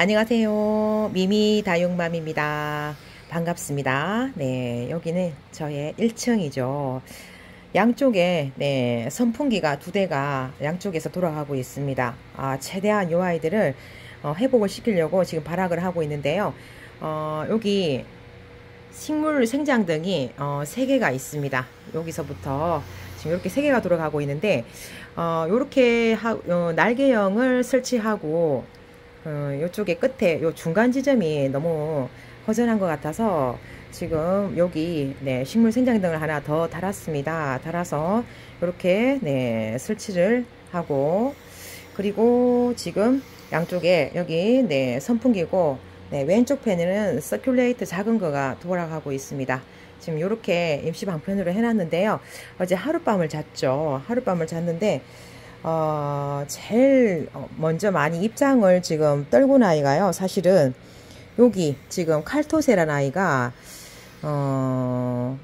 안녕하세요. 미미 다육맘입니다. 반갑습니다. 네, 여기는 저의 1층이죠. 양쪽에 선풍기가 2대가 양쪽에서 돌아가고 있습니다. 최대한 요 아이들을 회복을 시키려고 지금 발악을 하고 있는데요. 여기 식물 생장등이 3개가 있습니다. 여기서부터 지금 이렇게 3개가 돌아가고 있는데 이렇게 날개형을 설치하고 요쪽에 끝에 요 중간 지점이 너무 허전한 것 같아서 지금 여기 식물 생장등을 하나 더 달았습니다. 달아서 이렇게 설치를 하고, 그리고 지금 양쪽에 여기 선풍기고 왼쪽 패널은 서큘레이터 작은 거가 돌아가고 있습니다. 지금 이렇게 임시 방편으로 해놨는데요. 어제 하룻밤을 잤죠. 하룻밤을 잤는데 제일 먼저 많이 입장을 지금 떨군 아이가요. 사실은 여기 지금 칼토세라는 아이가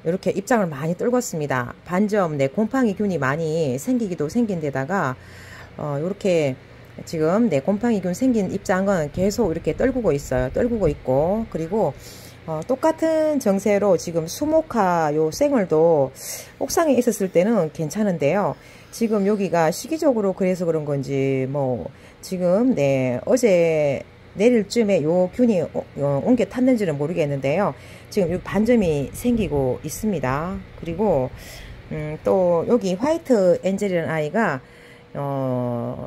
이렇게 입장을 많이 떨궜습니다. 반점 곰팡이균이 많이 생기기도 생긴 데다가 이렇게 지금 곰팡이균 생긴 입장은 계속 이렇게 떨구고 있어요. 떨구고 있고, 그리고 똑같은 정세로 지금 수목화 요 생얼도 옥상에 있었을 때는 괜찮은데요. 지금 여기가 시기적으로 그래서 그런 건지 뭐 지금 어제 내릴 쯤에 요 균이 옮겨 탔는지는 모르겠는데요. 지금 여기 반점이 생기고 있습니다. 그리고 또 여기 화이트 엔젤이라는 아이가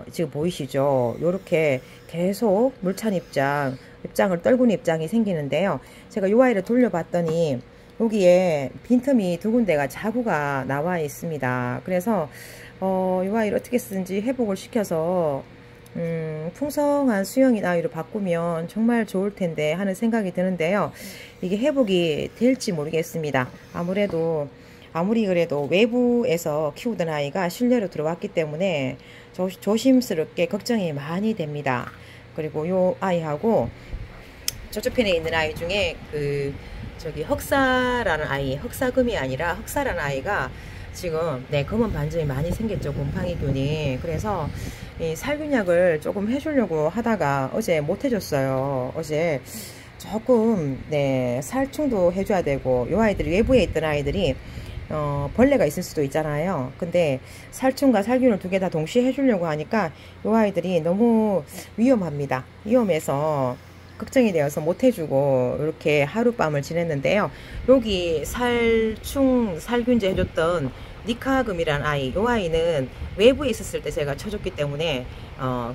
지금 보이시죠? 요렇게 계속 물찬 입장을 떨구는 입장이 생기는데요. 제가 이 아이를 돌려봤더니 여기에 빈틈이 2군데가 자구가 나와 있습니다. 그래서 이 아이를 어떻게 쓰든지 회복을 시켜서 풍성한 수영인 아이로 바꾸면 정말 좋을 텐데 하는 생각이 드는데요. 이게 회복이 될지 모르겠습니다. 아무리 그래도 외부에서 키우던 아이가 실내로 들어왔기 때문에 조심스럽게 걱정이 많이 됩니다. 그리고 요 아이하고 저쪽 편에 있는 아이 중에 저기 흑사라는 아이, 흑사금이 아니라 흑사라는 아이가 지금 검은 반점이 많이 생겼죠. 곰팡이균이. 그래서 이 살균약을 조금 해주려고 하다가 어제 못 해줬어요. 어제 조금 살충도 해줘야 되고, 요 아이들이 외부에 있던 아이들이 벌레가 있을 수도 있잖아요. 근데 살충과 살균을 2개 다 동시에 해주려고 하니까 요 아이들이 너무 위험합니다. 위험해서 걱정이 되어서 못 해주고 이렇게 하룻밤을 지냈는데요. 여기 살균제 해줬던 니카금이란 아이, 요 아이는 외부에 있었을 때 제가 쳐줬기 때문에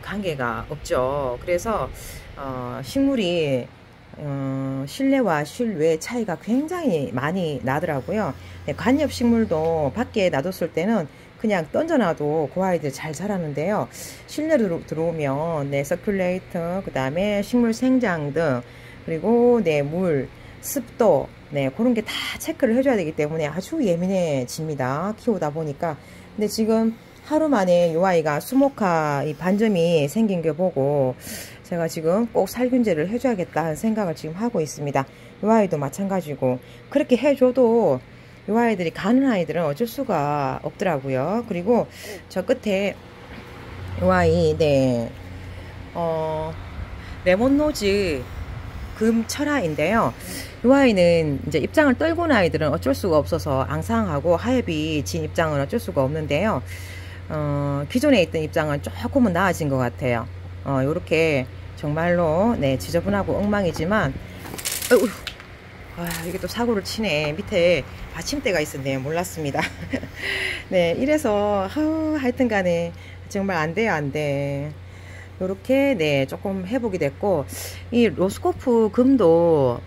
관계가 없죠. 그래서 식물이 실내와 실외 차이가 굉장히 많이 나더라고요. 관엽 식물도 밖에 놔뒀을 때는 그냥 던져놔도 그 아이들 잘 자라는데요. 실내로 들어오면 서큘레이터, 그 다음에 식물 생장등, 그리고 물, 습도 그런 게 다 체크를 해줘야 되기 때문에 아주 예민해집니다. 키우다 보니까. 근데 지금 하루 만에 이 아이가 수목화 이 반점이 생긴 게 보고 제가 지금 꼭 살균제를 해줘야겠다 하는 생각을 지금 하고 있습니다. 이 아이도 마찬가지고, 그렇게 해줘도 이 아이들이 가는 아이들은 어쩔 수가 없더라고요. 그리고 저 끝에 이 아이 레몬노즈 금철화인데요. 이 아이는 이제 입장을 떨군 아이들은 어쩔 수가 없어서 앙상하고 하엽이 진 입장은 어쩔 수가 없는데요. 기존에 있던 입장은 조금은 나아진 것 같아요. 요렇게 정말로 지저분하고 엉망이지만 이게 또 사고를 치네. 밑에 받침대가 있었네요. 몰랐습니다. 이래서 하여튼 간에 정말 안 돼요. 안 돼. 요렇게 조금 회복이 됐고, 이 로스코프 금도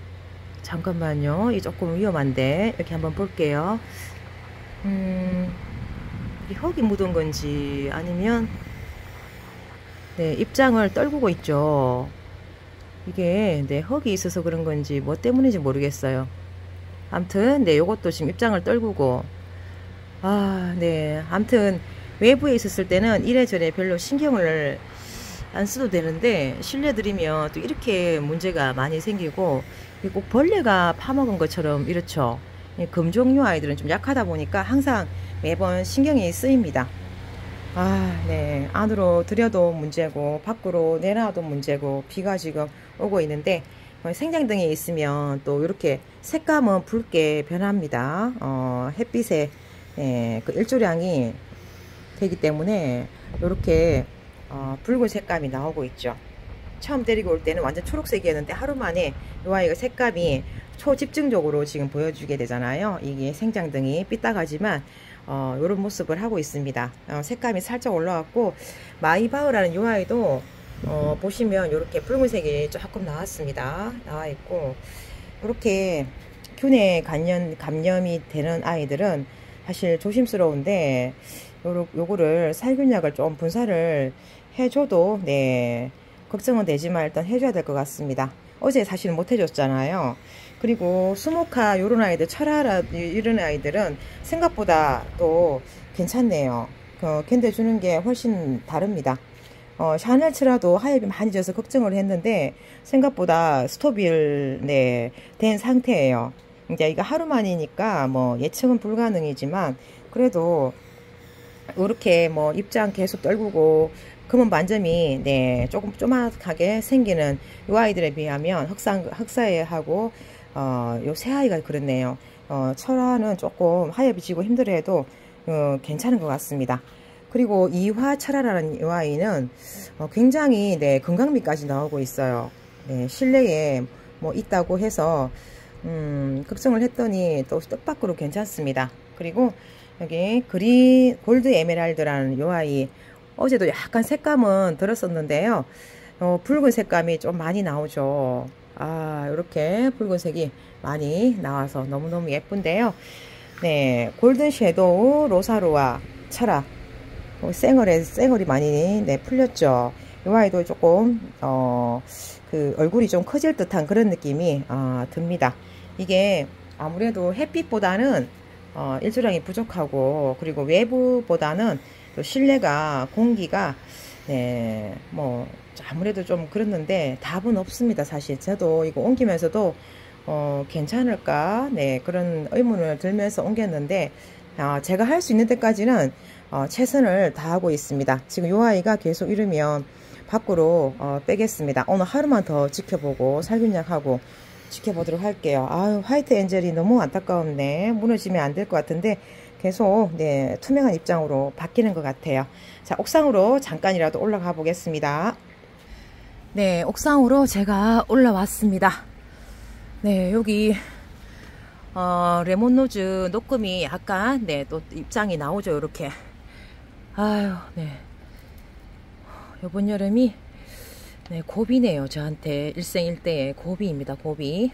잠깐만요. 이 조금 위험한데 이렇게 한번 볼게요. 이 흙이 묻은 건지 아니면 입장을 떨구고 있죠. 이게 흙이 있어서 그런 건지 뭐 때문인지 모르겠어요. 아무튼 요것도 지금 입장을 떨구고, 아무튼 외부에 있었을 때는 이래저래 별로 신경을 안 써도 되는데 실내 들이면 또 이렇게 문제가 많이 생기고, 꼭 벌레가 파먹은 것처럼 이렇죠. 금종류 아이들은 좀 약하다 보니까 항상 매번 신경이 쓰입니다. 네. 안으로 들여도 문제고, 밖으로 내놔도 문제고, 비가 지금 오고 있는데, 생장등이 있으면 또 이렇게 색감은 붉게 변합니다. 햇빛에, 그 일조량이 되기 때문에, 이렇게, 붉은 색감이 나오고 있죠. 처음 데리고 올 때는 완전 초록색이었는데, 하루 만에 이 아이가 색감이 초집중적으로 지금 보여주게 되잖아요. 이게 생장등이 삐딱하지만, 요런 모습을 하고 있습니다. 색감이 살짝 올라왔고, 마이바흐라는 이 아이도 보시면 이렇게 붉은색이 조금 나왔습니다. 나와 있고, 이렇게 균에 감염이 되는 아이들은 사실 조심스러운데, 요거를 살균약을 좀 분사를 해줘도 네, 걱정은 되지만 일단 해줘야 될 것 같습니다. 어제 사실 못 해줬잖아요. 그리고 수모카 요런 아이들, 철화라 이런 아이들은 생각보다 또 괜찮네요. 견뎌주는 게 훨씬 다릅니다. 샤넬츠라도 하엽이 많이 져서 걱정을 했는데 생각보다 스토빌 네, 된 상태예요. 이제 이거 하루만이니까 뭐 예측은 불가능이지만 그래도 이렇게 뭐 입장 계속 떨구고 검은 반점이 네 조금 쪼막하게 생기는 이 아이들에 비하면 흑사해하고 요 새 아이가 그렇네요. 철화는 조금 하엽이 지고 힘들어해도 괜찮은 것 같습니다. 그리고 이화철화라는 이 아이는 굉장히 네 건강미까지 나오고 있어요. 네, 실내에 뭐 있다고 해서 걱정을 했더니 또 뜻밖으로 괜찮습니다. 그리고 여기 골드 에메랄드라는 요 아이, 어제도 약간 색감은 들었었는데요. 붉은 색감이 좀 많이 나오죠. 이렇게 붉은색이 많이 나와서 너무너무 예쁜데요. 네, 골든 섀도우 로사로와 철화, 쌩얼이 많이 네, 풀렸죠. 이 아이도 조금 그 얼굴이 좀 커질 듯한 그런 느낌이 듭니다. 이게 아무래도 햇빛보다는 일조량이 부족하고, 그리고 외부보다는 또 실내가 공기가 네, 뭐 아무래도 좀 그랬는데 답은 없습니다. 사실 저도 이거 옮기면서도 괜찮을까 네 그런 의문을 들면서 옮겼는데 제가 할 수 있는 데까지는 최선을 다하고 있습니다. 지금 요 아이가 계속 이러면 밖으로 빼겠습니다. 오늘 하루만 더 지켜보고 살균약하고 지켜보도록 할게요. 화이트 엔젤이 너무 안타까운데 무너지면 안 될 것 같은데 계속 네 투명한 입장으로 바뀌는 것 같아요. 자, 옥상으로 잠깐이라도 올라가 보겠습니다. 네, 옥상으로 제가 올라왔습니다. 네, 여기 레몬로즈 녹금이 약간 네 또 입장이 나오죠. 이렇게 네 요번 여름이 네 고비네요. 저한테 일생일대의 고비입니다. 고비.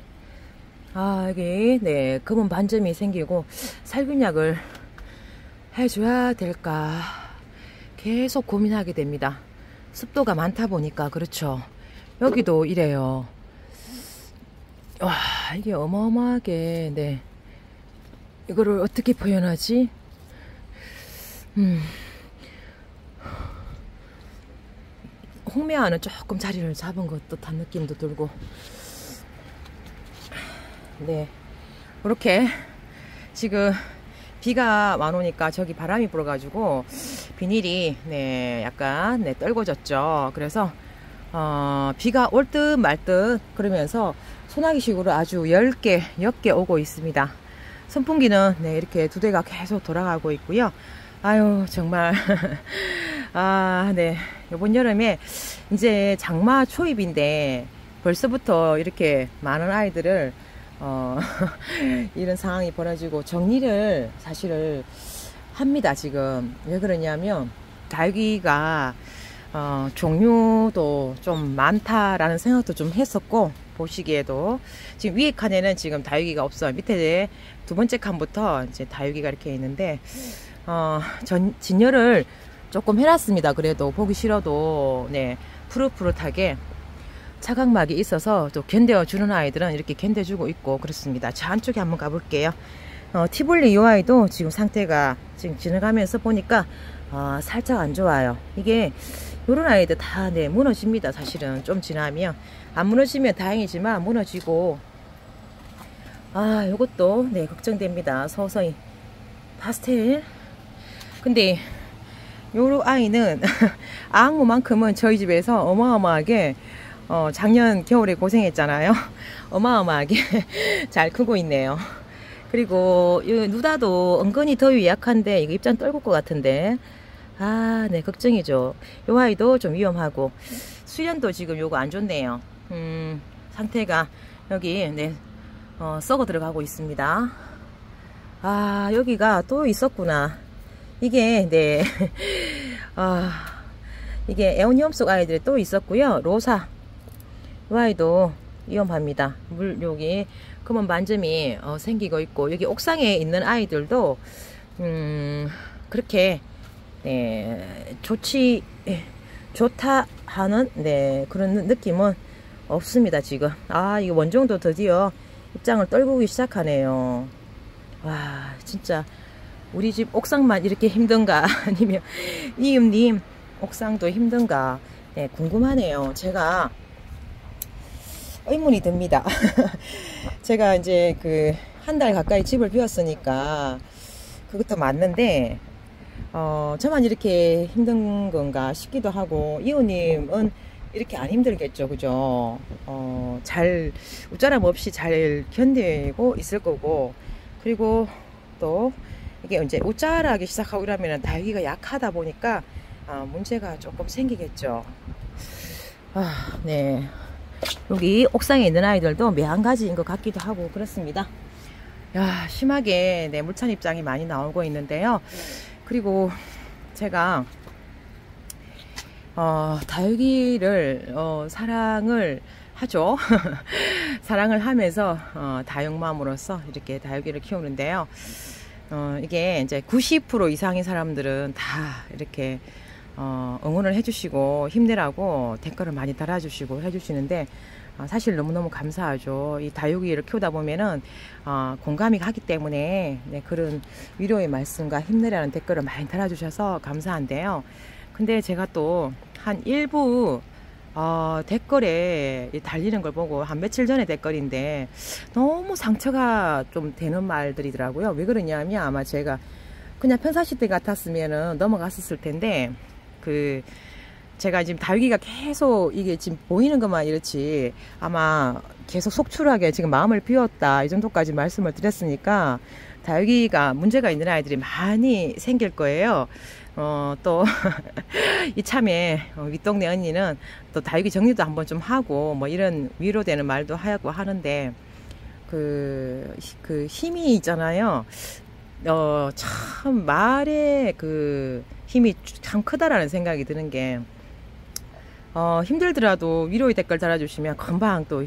여기 네 검은 반점이 생기고 살균약을 해줘야 될까 계속 고민하게 됩니다. 습도가 많다 보니까 그렇죠. 여기도 이래요. 와, 이게 어마어마하게 네 이거를 어떻게 표현하지? 홍매화는 조금 자리를 잡은 것 듯한 느낌도 들고 네 이렇게 지금 비가 안 오니까 저기 바람이 불어가지고 비닐이 네 약간 네 떨궈졌죠. 그래서 비가 올 듯 말 듯 그러면서 소나기식으로 아주 엷게 오고 있습니다. 선풍기는 네 이렇게 두 대가 계속 돌아가고 있고요. 정말 네 이번 여름에 이제 장마 초입인데 벌써부터 이렇게 많은 아이들을 이런 상황이 벌어지고 정리를 사실을 합니다. 지금 왜 그러냐면 다육이가 종류도 좀 많다라는 생각도 좀 했었고, 보시기에도 지금 위에 칸에는 지금 다육이가 없어요. 밑에 두 번째 칸부터 이제 다육이가 이렇게 있는데 진열을 조금 해놨습니다. 그래도 보기 싫어도 네 푸릇푸릇하게 차각막이 있어서 또 견뎌주는 아이들은 이렇게 견뎌주고 있고 그렇습니다. 저 안쪽에 한번 가볼게요. 티볼리 이 아이도 지금 상태가 지금 지나가면서 보니까 살짝 안 좋아요. 이게 요런 아이들 다 네 무너집니다. 사실은 좀 지나면 안 무너지면 다행이지만 무너지고 요것도 네 걱정됩니다. 서서히 파스텔. 근데 요 아이는 아악무만큼은 저희 집에서 어마어마하게 작년 겨울에 고생했잖아요. 어마어마하게 잘 크고 있네요. 그리고 이 누다도 은근히 더위 약한데 이거 입장 떨굴 것 같은데, 아, 네, 걱정이죠. 요 아이도 좀 위험하고 수련도 지금 요거 안 좋네요. 상태가 여기 네 썩어 들어가고 있습니다. 아, 여기가 또 있었구나. 이게 네 이게 에오니엄 속 아이들이 또 있었고요. 로사 이 아이도 위험합니다. 물 여기 검은 반점이 생기고 있고, 여기 옥상에 있는 아이들도 그렇게 네, 좋다 하는 네 그런 느낌은 없습니다 지금. 아, 이거 원종도 드디어 입장을 떨구기 시작하네요. 와, 진짜 우리 집 옥상만 이렇게 힘든가 아니면 이음님 옥상도 힘든가, 네, 궁금하네요. 제가 의문이 듭니다. 제가 이제 그 한 달 가까이 집을 비웠으니까 그것도 맞는데 저만 이렇게 힘든 건가 싶기도 하고, 이호님은 이렇게 안 힘들겠죠, 그죠? 잘 웃자람 없이 잘 견디고 있을 거고, 그리고 또 이게 이제 웃자라기 시작하고 이러면 다육이가 약하다 보니까 문제가 조금 생기겠죠. 아, 네. 여기 옥상에 있는 아이들도 매한가지인 것 같기도 하고 그렇습니다. 야, 심하게 네, 물찬 입장이 많이 나오고 있는데요. 그리고 제가 다육이를 사랑을 하죠. 사랑을 하면서 다육맘으로서 이렇게 다육이를 키우는데요. 이게 이제 90% 이상의 사람들은 다 이렇게 응원을 해주시고 힘내라고 댓글을 많이 달아주시고 해주시는데, 사실 너무너무 감사하죠. 이 다육이를 키우다 보면은 공감이 가기 때문에 네, 그런 위로의 말씀과 힘내라는 댓글을 많이 달아주셔서 감사한데요. 근데 제가 또 한 일부 댓글에 달리는 걸 보고, 한 며칠 전에 댓글인데 너무 상처가 좀 되는 말들이더라고요. 왜 그러냐면, 아마 제가 그냥 편사시대 같았으면은 넘어갔었을 텐데, 제가 지금 다육이가 계속 이게 지금 보이는 것만 이렇지 아마 계속 속출하게 지금 마음을 비웠다 이 정도까지 말씀을 드렸으니까 다육이가 문제가 있는 아이들이 많이 생길 거예요. 또 이참에 윗동네 언니는 또 다육이 정리도 한번 좀 하고 뭐 이런 위로되는 말도 하고 하는데, 그 힘이 있잖아요. 참 말에 그 힘이 참 크다라는 생각이 드는 게, 힘들더라도 위로의 댓글 달아주시면 금방 또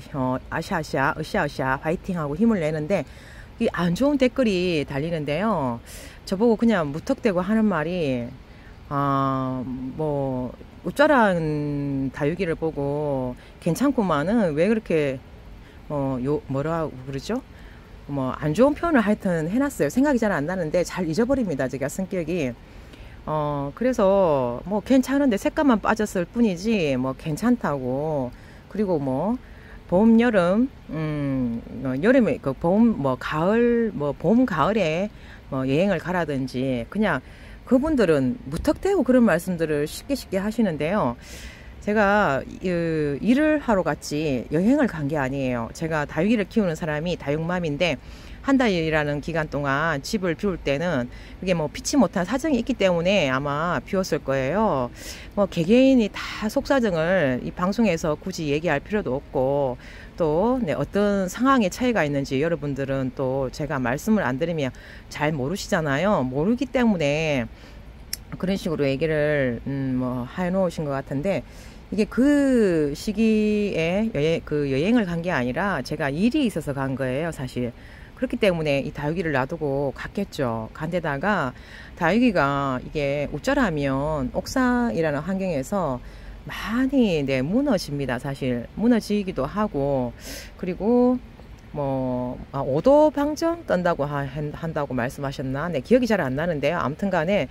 아샤아샤 으쌰으쌰 파이팅하고 힘을 내는데, 이 안 좋은 댓글이 달리는데요. 저보고 그냥 무턱대고 하는 말이, 뭐 웃자란 다육이를 보고 괜찮구만은 왜 그렇게 뭐라고 그러죠? 뭐 안 좋은 표현을 하여튼 해놨어요. 생각이 잘 안 나는데 잘 잊어버립니다, 제가 성격이. 그래서 뭐 괜찮은데 색감만 빠졌을 뿐이지 뭐 괜찮다고. 그리고 뭐 봄, 여름, 여름에 그 봄, 뭐 가을, 뭐 봄, 가을에 뭐 여행을 가라든지, 그냥 그분들은 무턱대고 그런 말씀들을 쉽게 하시는데요. 제가 일을 하러 갔지 여행을 간 게 아니에요. 제가 다육이를 키우는 사람이 다육맘인데, 한 달이라는 기간 동안 집을 비울 때는 그게 뭐 피치 못한 사정이 있기 때문에 아마 비웠을 거예요. 뭐 개개인이 다 속사정을 이 방송에서 굳이 얘기할 필요도 없고, 또 네, 어떤 상황의 차이가 있는지 여러분들은 또 제가 말씀을 안 드리면 잘 모르시잖아요. 모르기 때문에 그런 식으로 얘기를 뭐 해놓으신 것 같은데, 이게 그 시기에 여행을 간 게 아니라 제가 일이 있어서 간 거예요, 사실. 그렇기 때문에 이 다육이를 놔두고 갔겠죠. 간데다가 다육이가 이게 우짜라면 옥상이라는 환경에서 많이 네, 무너집니다. 사실 무너지기도 하고, 그리고 뭐 5도 방정 떤다고 한다고 말씀하셨나? 네, 기억이 잘 안 나는데요. 아무튼 간에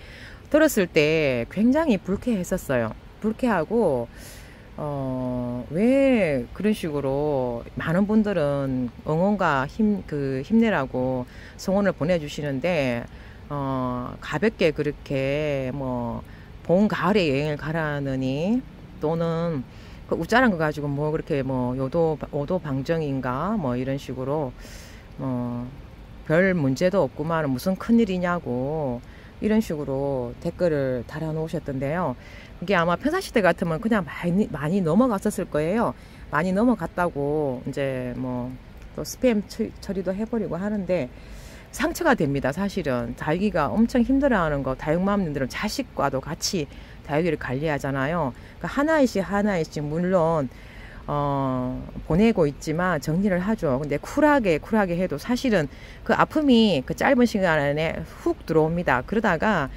들었을 때 굉장히 불쾌했었어요. 불쾌하고, 왜 그런 식으로 많은 분들은 응원과 힘내라고 성원을 보내주시는데, 가볍게 그렇게 뭐 봄 가을에 여행을 가라느니 또는 그 웃자란 거 가지고 뭐 그렇게 뭐 오도 방정인가 뭐 이런 식으로 별 문제도 없구만 무슨 큰일이냐고 이런 식으로 댓글을 달아 놓으셨던데요. 이게 아마 평상시대 같으면 그냥 많이 넘어갔었을 거예요. 많이 넘어갔다고 이제 뭐 또 스팸 처리도 해버리고 하는데 상처가 됩니다. 사실은 다육이가 엄청 힘들어하는 거 다육맘님들은 자식과도 같이 다육이를 관리하잖아요. 그러니까 하나씩 물론 보내고 있지만 정리를 하죠. 근데 쿨하게 해도 사실은 그 아픔이 그 짧은 시간 안에 훅 들어옵니다. 그러다가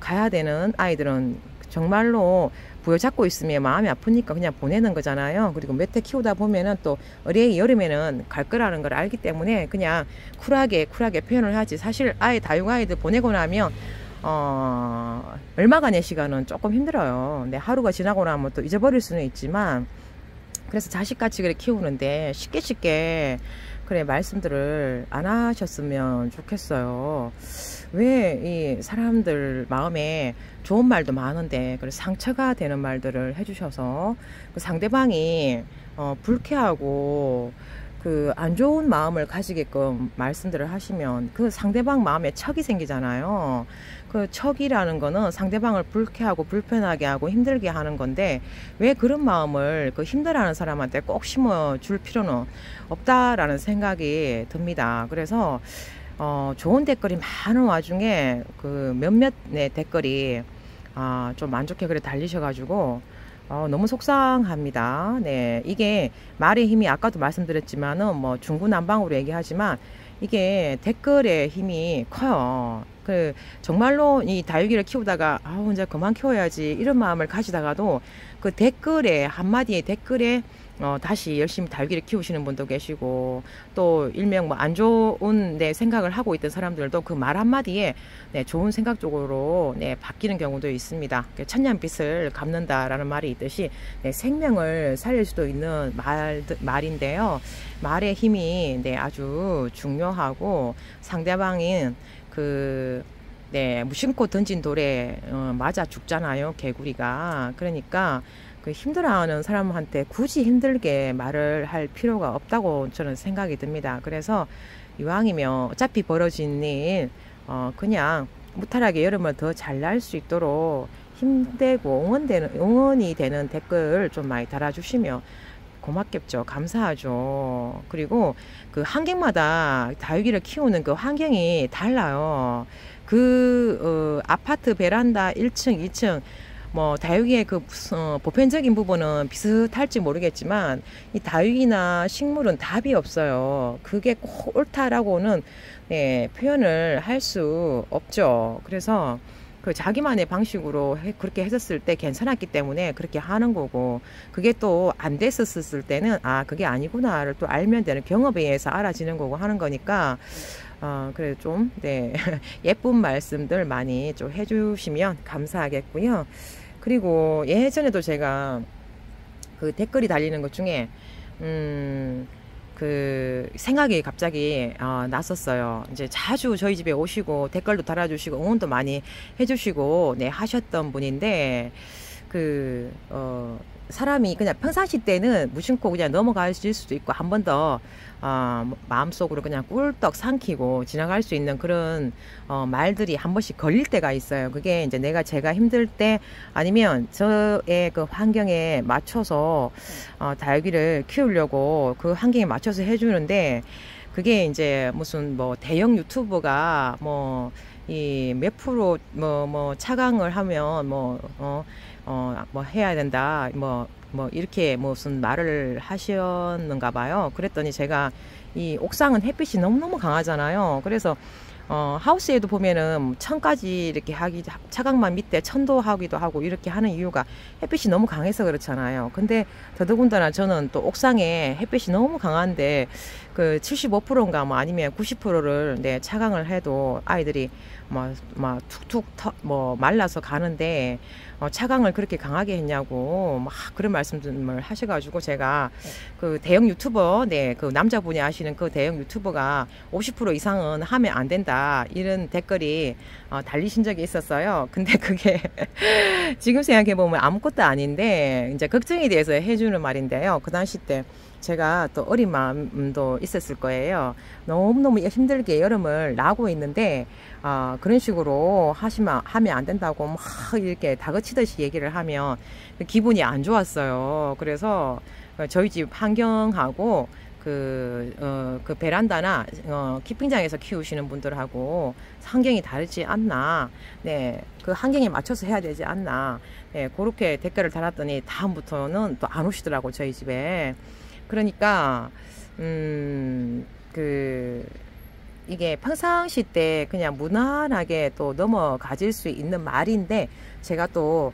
가야 되는 아이들은 정말로 부여잡고 있으면 마음이 아프니까 그냥 보내는 거잖아요. 그리고 몇 해 키우다 보면은 또 어린이 여름에는 갈 거라는 걸 알기 때문에 그냥 쿨하게 표현을 하지. 사실 다육 아이들 보내고 나면 얼마간의 시간은 조금 힘들어요. 근데 하루가 지나고 나면 또 잊어버릴 수는 있지만 그래서 자식같이 그래 키우는데 쉽게 그래 말씀들을 안 하셨으면 좋겠어요. 왜 이 사람들 마음에 좋은 말도 많은데 그래 상처가 되는 말들을 해주셔서 그 상대방이 불쾌하고 그 안 좋은 마음을 가지게끔 말씀들을 하시면 그 상대방 마음에 척이 생기잖아요. 그 척이라는 거는 상대방을 불쾌하고 불편하게 하고 힘들게 하는 건데 왜 그런 마음을 그 힘들어하는 사람한테 꼭 심어줄 필요는 없다라는 생각이 듭니다. 그래서 좋은 댓글이 많은 와중에 그 몇몇 댓글이 좀 안 좋게 그래 달리셔가지고 너무 속상합니다. 네, 이게 말의 힘이 아까도 말씀드렸지만은 뭐 중구난방으로 얘기하지만 이게 댓글의 힘이 커요. 그 정말로 이 다육이를 키우다가 이제 그만 키워야지 이런 마음을 가지다가도 그 댓글에 한마디의 댓글에 다시 열심히 다육이를 키우시는 분도 계시고 또 일명 뭐 안 좋은 생각을 하고 있던 사람들도 그 말 한마디에 좋은 생각 쪽으로 바뀌는 경우도 있습니다. 천년빛을 갚는다라는 말이 있듯이 생명을 살릴 수도 있는 말인데요. 말의 힘이 아주 중요하고 상대방인 무심코 던진 돌에 맞아 죽잖아요. 개구리가. 그러니까 그 힘들어하는 사람한테 굳이 힘들게 말을 할 필요가 없다고 저는 생각이 듭니다. 그래서 이왕이면 어차피 벌어진 일 그냥 무탈하게 여름을 더 잘 날 수 있도록 힘내고 응원이 되는 댓글 좀 많이 달아주시면 고맙겠죠. 감사하죠. 그리고 그 환경마다 다육이를 키우는 그 환경이 달라요. 아파트 베란다 1층, 2층 뭐 다육이의 그 보편적인 부분은 비슷할지 모르겠지만 이 다육이나 식물은 답이 없어요. 그게 꼭 옳다라고는 표현을 할 수 없죠. 그래서 그 자기만의 방식으로 그렇게 했었을 때 괜찮았기 때문에 그렇게 하는 거고 그게 또 안 됐었을 때는 그게 아니구나를 또 알면 되는 경험에 의해서 알아지는 거고 하는 거니까 그래 좀 예쁜 말씀들 많이 좀 해주시면 감사하겠고요. 그리고 예전에도 제가 그 댓글이 달리는 것 중에 그 생각이 갑자기 났었어요. 이제 자주 저희 집에 오시고 댓글도 달아주시고 응원도 많이 해주시고 하셨던 분인데 사람이 그냥 평상시 때는 무심코 그냥 넘어가실 수도 있고 한 번 더 마음속으로 그냥 꿀떡 삼키고 지나갈 수 있는 그런 말들이 한 번씩 걸릴 때가 있어요. 그게 이제 제가 힘들 때 아니면 저의 그 환경에 맞춰서 다육이를 키우려고 그 환경에 맞춰서 해주는데 그게 이제 무슨 뭐 대형 유튜버가 뭐 이 몇 프로 차강을 하면 뭐 해야 된다 뭐 이렇게 무슨 말을 하셨는가 봐요. 그랬더니 제가 이 옥상은 햇빛이 너무너무 강하잖아요. 그래서 하우스에도 보면은 천까지 이렇게 차광만 밑에 천도 하기도 하고 이렇게 하는 이유가 햇빛이 너무 강해서 그렇잖아요. 근데 더더군다나 저는 또 옥상에 햇빛이 너무 강한데 그 75%인가 뭐 아니면 90%를 차광을 해도 아이들이 막 툭툭 뭐 말라서 가는데 차강을 그렇게 강하게 했냐고 막 그런 말씀을 하셔가지고 제가 그 대형 유튜버 그 남자분이 하시는 그 대형 유튜버가 50% 이상은 하면 안 된다 이런 댓글이 달리신 적이 있었어요. 근데 그게 지금 생각해 보면 아무것도 아닌데 이제 걱정에 대해서 해주는 말인데요. 그 당시 때 제가 또 어린 마음도 있었을 거예요. 너무너무 힘들게 여름을 나고 있는데 그런 식으로 하면 안 된다고 막 이렇게 다그치듯이 얘기를 하면 기분이 안 좋았어요. 그래서 저희 집 환경하고 그 베란다나 키핑장에서 키우시는 분들하고 환경이 다르지 않나, 네, 그 환경에 맞춰서 해야 되지 않나, 네, 그렇게 댓글을 달았더니 다음부터는 또 안 오시더라고 저희 집에. 그러니까 이게 평상시 때 그냥 무난하게 또 넘어가질 수 있는 말인데 제가 또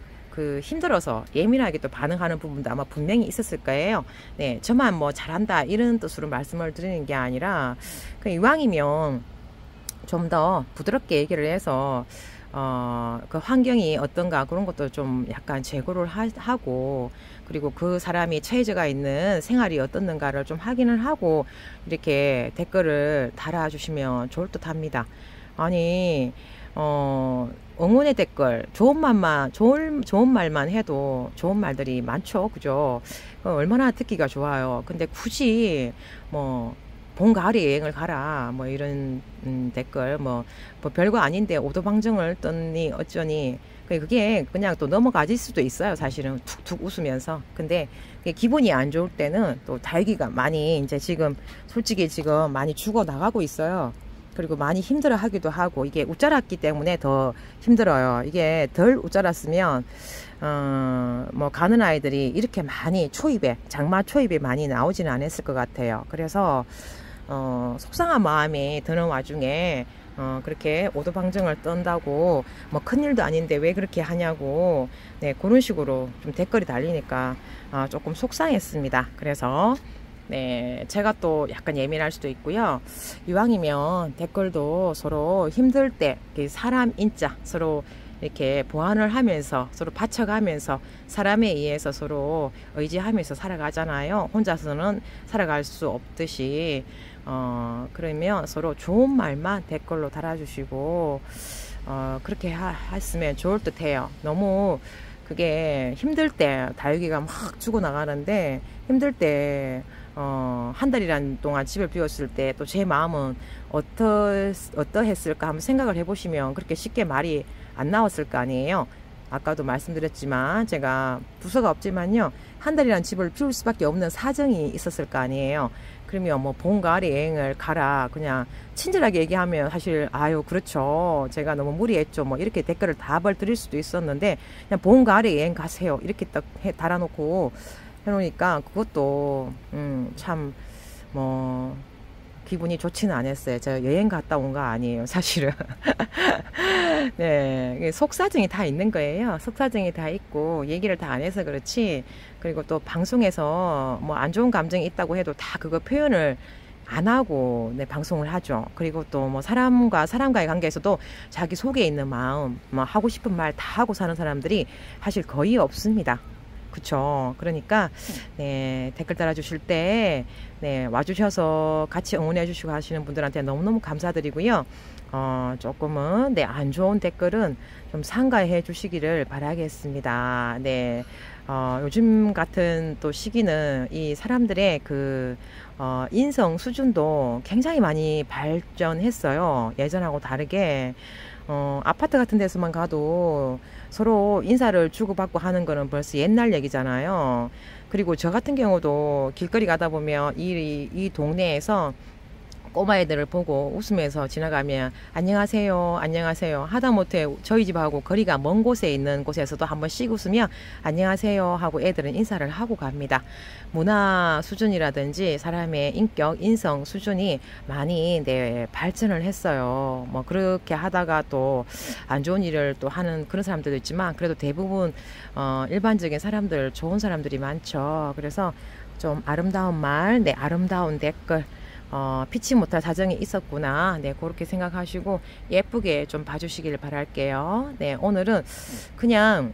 힘들어서 예민하게 또 반응하는 부분도 아마 분명히 있었을 거예요. 네, 저만 뭐 잘한다 이런 뜻으로 말씀을 드리는 게 아니라 이왕이면 좀 더 부드럽게 얘기를 해서 그 환경이 어떤가 그런 것도 좀 약간 재고를 하고, 그리고 그 사람이 처해져가 있는 생활이 어떻는가를 좀 확인을 하고 이렇게 댓글을 달아주시면 좋을 듯 합니다. 아니 응원의 댓글 좋은 말만 해도 좋은 말들이 많죠, 그죠? 얼마나 듣기가 좋아요. 근데 굳이 뭐 봉가리 여행을 가라 뭐 이런 댓글 뭐 별거 아닌데 오도방정을 떴니 어쩌니 그게 그냥 또 넘어가질 수도 있어요, 사실은 툭툭 웃으면서. 근데 기분이 안 좋을 때는 또 달기가 많이 이제 지금 솔직히 지금 많이 죽어 나가고 있어요. 그리고 많이 힘들어 하기도 하고, 이게 웃자랐기 때문에 더 힘들어요. 이게 덜 웃자랐으면 뭐 가는 아이들이 이렇게 많이 장마 초입에 많이 나오지는 않았을 것 같아요. 그래서 속상한 마음이 드는 와중에 그렇게 오도방정을 떤다고 뭐 큰일도 아닌데 왜 그렇게 하냐고, 네, 그런 식으로 좀 댓글이 달리니까 조금 속상했습니다. 그래서 네, 제가 또 약간 예민할 수도 있고요. 이왕이면 댓글도 서로 힘들 때 사람 인자 서로 이렇게 보완을 하면서 서로 받쳐가면서 사람에 의해서 서로 의지하면서 살아가잖아요. 혼자서는 살아갈 수 없듯이 그러면 서로 좋은 말만 댓글로 달아주시고 그렇게 했으면 좋을 듯 해요. 너무 그게 힘들 때 다육이가 막 죽어나가는데 힘들 때 한 달이란 동안 집을 비웠을 때 또 제 마음은 어떠했을까 한번 생각을 해보시면 그렇게 쉽게 말이 안 나왔을 거 아니에요. 아까도 말씀드렸지만 제가 부서가 없지만요, 한 달이란 집을 비울 수밖에 없는 사정이 있었을 거 아니에요. 그러면 뭐 봄가을에 여행을 가라 그냥 친절하게 얘기하면 사실 아유 그렇죠, 제가 너무 무리했죠 뭐 이렇게 댓글을 답을 드릴 수도 있었는데 그냥 봄가을에 여행 가세요 이렇게 딱 달아놓고 해놓으니까 그것도 참 뭐 기분이 좋지는 않았어요. 저 여행 갔다 온 거 아니에요, 사실은. 네, 속사정이 다 있는 거예요. 속사정이 다 있고 얘기를 다 안 해서 그렇지. 그리고 또 방송에서 뭐 안 좋은 감정이 있다고 해도 다 그거 표현을 안 하고 네, 방송을 하죠. 그리고 또 뭐 사람과의 관계에서도 자기 속에 있는 마음, 뭐 하고 싶은 말 다 하고 사는 사람들이 사실 거의 없습니다. 그쵸. 그러니까 네, 댓글 달아주실 때 네, 와주셔서 같이 응원해 주시고 하시는 분들한테 너무너무 감사드리고요. 조금은 네, 안 좋은 댓글은 좀 상가해 주시기를 바라겠습니다. 네, 요즘 같은 또 시기는 이 사람들의 인성 수준도 굉장히 많이 발전했어요. 예전하고 다르게. 아파트 같은 데서만 가도 서로 인사를 주고받고 하는 거는 벌써 옛날 얘기잖아요. 그리고 저 같은 경우도 길거리 가다 보면 이 동네에서 꼬마애들을 보고 웃으면서 지나가면 안녕하세요 안녕하세요 하다못해 저희 집하고 거리가 먼 곳에 있는 곳에서도 한 번씩 웃으면 안녕하세요 하고 애들은 인사를 하고 갑니다. 문화 수준이라든지 사람의 인격 인성 수준이 많이 네, 발전을 했어요. 뭐 그렇게 하다가 또 안 좋은 일을 또 하는 그런 사람들도 있지만 그래도 대부분 일반적인 사람들 좋은 사람들이 많죠. 그래서 좀 아름다운 말, 네, 아름다운 댓글 피치 못할 사정이 있었구나. 네, 그렇게 생각하시고 예쁘게 좀 봐주시길 바랄게요. 네, 오늘은 그냥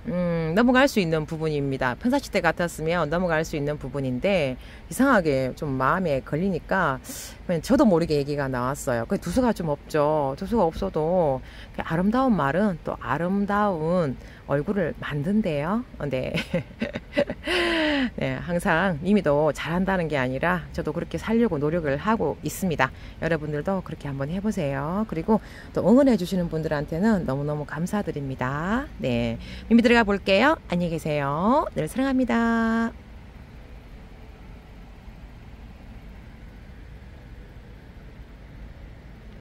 넘어갈 수 있는 부분입니다. 평상시 때 같았으면 넘어갈 수 있는 부분인데 이상하게 좀 마음에 걸리니까 그냥 저도 모르게 얘기가 나왔어요. 그 두서가 좀 없죠. 두서가 없어도 아름다운 말은 또 아름다운 얼굴을 만든대요. 네. 네, 항상 미미도 잘한다는 게 아니라 저도 그렇게 살려고 노력을 하고 있습니다. 여러분들도 그렇게 한번 해보세요. 그리고 또 응원해 주시는 분들한테는 너무너무 감사드립니다. 네, 미미 들어가 볼게요. 안녕히 계세요. 늘 사랑합니다.